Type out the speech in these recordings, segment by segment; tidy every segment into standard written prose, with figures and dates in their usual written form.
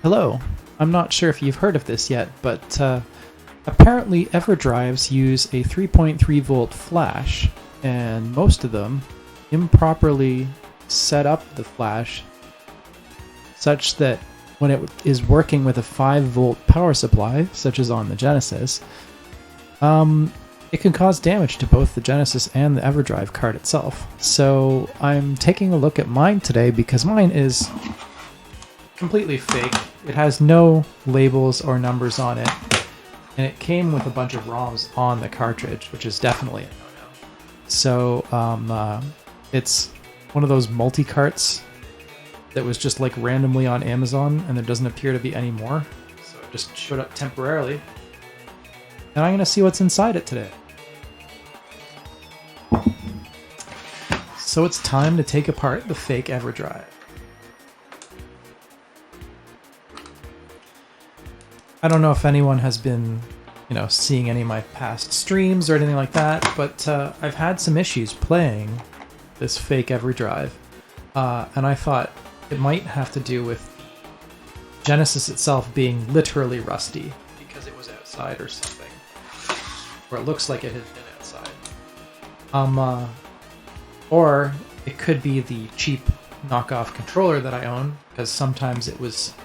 Hello. I'm not sure if you've heard of this yet, but apparently Everdrives use a 3.3 volt flash, and most of them improperly set up the flash such that when it is working with a 5 volt power supply, such as on the Genesis, it can cause damage to both the Genesis and the Everdrive card itself. So I'm taking a look at mine today because mine is completely fake. It has no labels or numbers on it, and it came with a bunch of ROMs on the cartridge, which is definitely a no-no. So it's one of those multi-carts that was just like randomly on Amazon, and there doesn't appear to be any more. So it just showed up temporarily. And I'm going to see what's inside it today. So it's time to take apart the fake Everdrive. I don't know if anyone has been, seeing any of my past streams or anything like that, but I've had some issues playing this fake Everdrive, and I thought it might have to do with Genesis itself being literally rusty because it was outside or something, or it looks like it had been outside. Or it could be the cheap knockoff controller that I own, because sometimes it was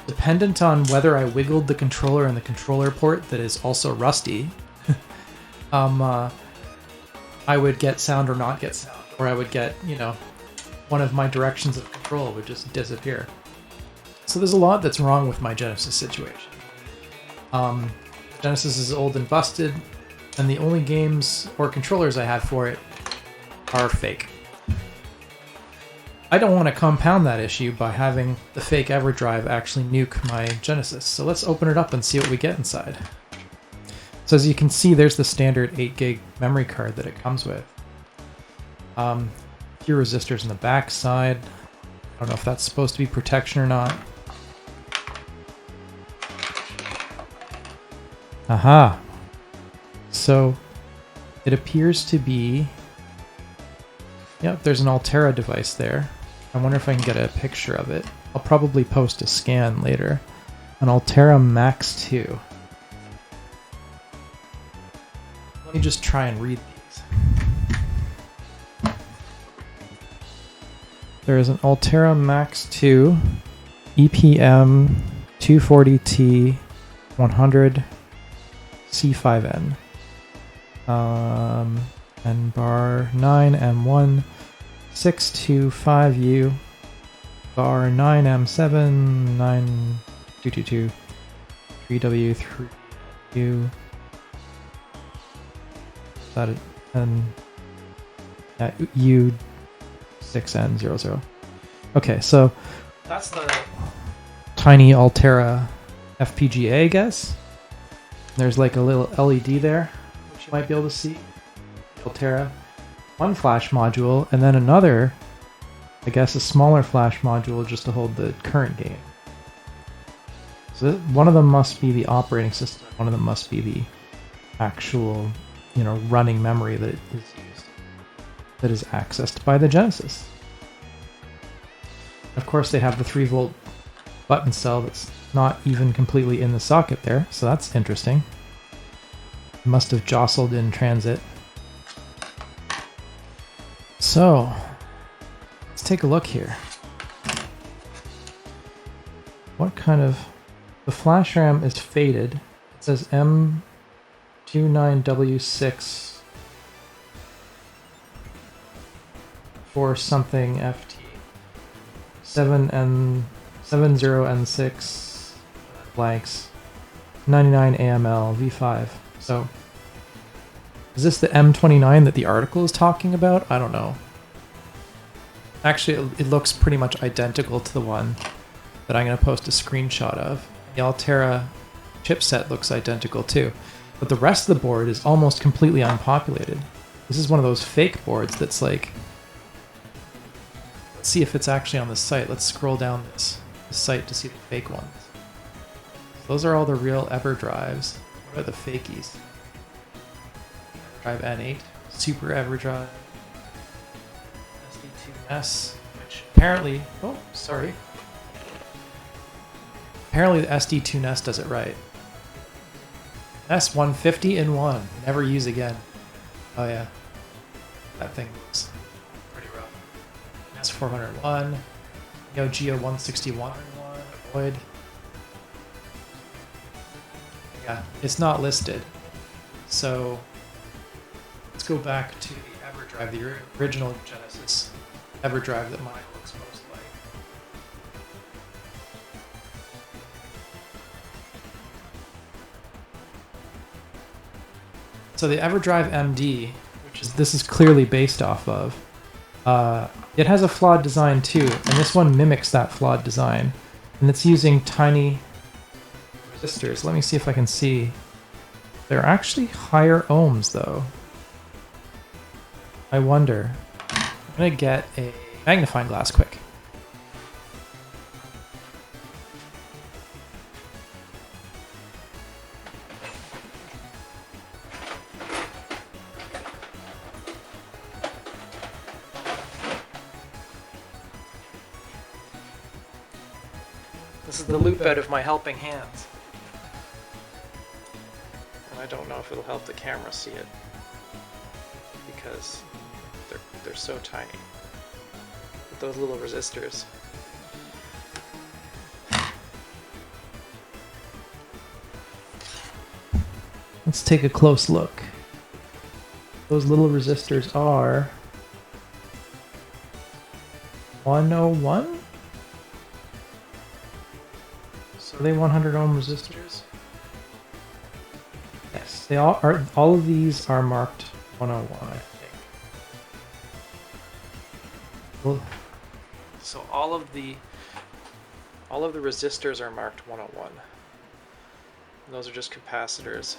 dependent on whether I wiggled the controller in the controller port that is also rusty. I would get sound or not get sound, or I would get, one of my directions of control would just disappear. So there's a lot that's wrong with my Genesis situation. Genesis is old and busted, and the only games or controllers I have for it are fake. I don't want to compound that issue by having the fake Everdrive actually nuke my Genesis, so let's open it up and see what we get inside. So as you can see, there's the standard 8 gig memory card that it comes with. Few resistors in the back side. I don't know if that's supposed to be protection or not. Aha! So it appears to be... Yep, there's an Altera device there. I wonder if I can get a picture of it. I'll probably post a scan later. An Altera Max 2. Let me just try and read these. There is an Altera Max 2 EPM 240T 100 C5N. N bar 9 M1 625U bar 9 M7 9222 3W3U. Is that it? And U6N00. Okay, so that's the tiny Altera FPGA, I guess. There's like a little LED there, which you might be able to see. Altera, one flash module, and then another, I guess a smaller flash module just to hold the current game. So one of them must be the operating system, one of them must be the actual, running memory that is used, that is accessed by the Genesis. Of course, they have the 3 volt button cell that's not even completely in the socket there, so that's interesting. It must have jostled in transit. So, let's take a look here. What kind of... The flash RAM is faded. It says M29W6 for something FT. 70N6 blanks 99 AML V5. So, is this the M29 that the article is talking about? I don't know. Actually, it looks pretty much identical to the one that I'm going to post a screenshot of. The Altera chipset looks identical too. But the rest of the board is almost completely unpopulated. This is one of those fake boards that's like... Let's see if it's actually on the site. Let's scroll down this site to see the fake ones. Those are all the real Everdrives. What are the fakies? Everdrive N8, Super Everdrive, SD2S, which apparently, oh, sorry. Apparently the SD2S does it right. S150 in one, never use again. Oh yeah, that thing was pretty rough. S401, Neo Geo 161 in one, avoid. Yeah, it's not listed. So let's go back to the Everdrive, the original Genesis Everdrive that mine looks most like. So the Everdrive MD, which is this is clearly based off of, it has a flawed design too, and this one mimics that flawed design, and it's using tiny resistors. Let me see if I can see. They're actually higher ohms though. I wonder. I'm gonna get a magnifying glass quick. This is the loop out of my helping hands. And I don't know if it'll help the camera see it because they're so tiny. With those little resistors. Let's take a close look. Those little resistors are 101? So are they 100 ohm resistors? Yes, they all are. All of these are marked 101, I think. Well, so all of the resistors are marked 101. And those are just capacitors.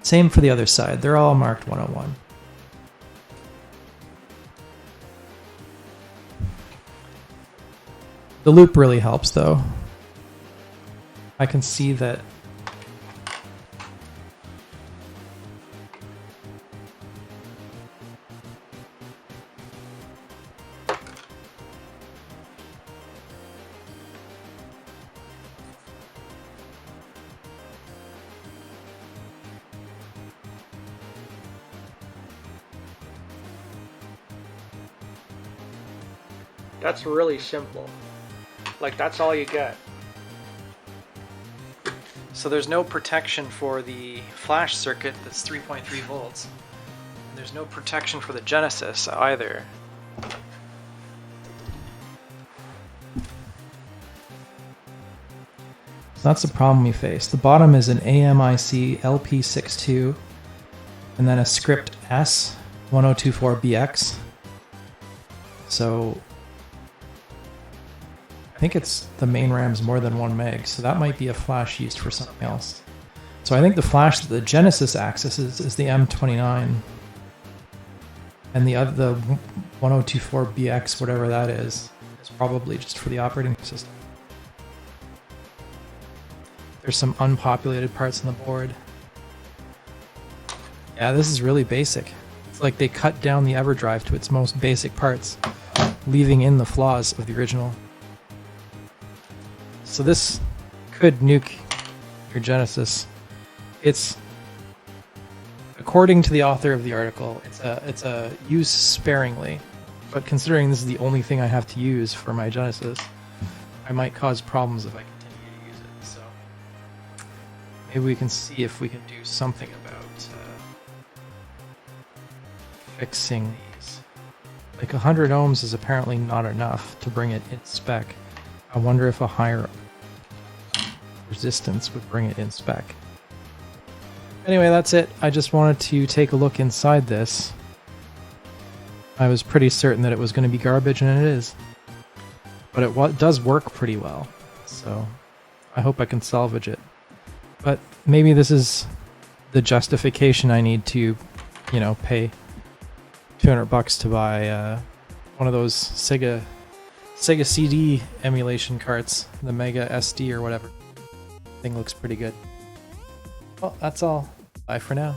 Same for the other side. They're all marked 101. The loop really helps though. I can see that that's really simple. Like, that's all you get. So there's no protection for the flash circuit that's 3.3 volts. And there's no protection for the Genesis either. So that's the problem we face. The bottom is an AMIC LP62 and then a script S1024BX. So I think it's the main RAM's more than 1 meg, so that might be a flash used for something else. So I think the flash that the Genesis accesses is the M29, and the 1024BX, whatever that is probably just for the operating system. There's some unpopulated parts on the board. Yeah, this is really basic. It's like they cut down the Everdrive to its most basic parts, leaving in the flaws of the original. So this could nuke your Genesis. It's, according to the author of the article, it's a use sparingly. But considering this is the only thing I have to use for my Genesis, I might cause problems if I continue to use it. So maybe we can see if we can do something about fixing these. Like 100 ohms is apparently not enough to bring it in spec. I wonder if a higher resistance would bring it in spec. Anyway, that's it. I just wanted to take a look inside this. I was pretty certain that it was going to be garbage, and it is. But it does work pretty well, so I hope I can salvage it. But maybe this is the justification I need to, you know, pay $200 to buy one of those Sega Sega CD emulation carts, the Mega SD or whatever. Thing looks pretty good. Well, that's all. Bye for now.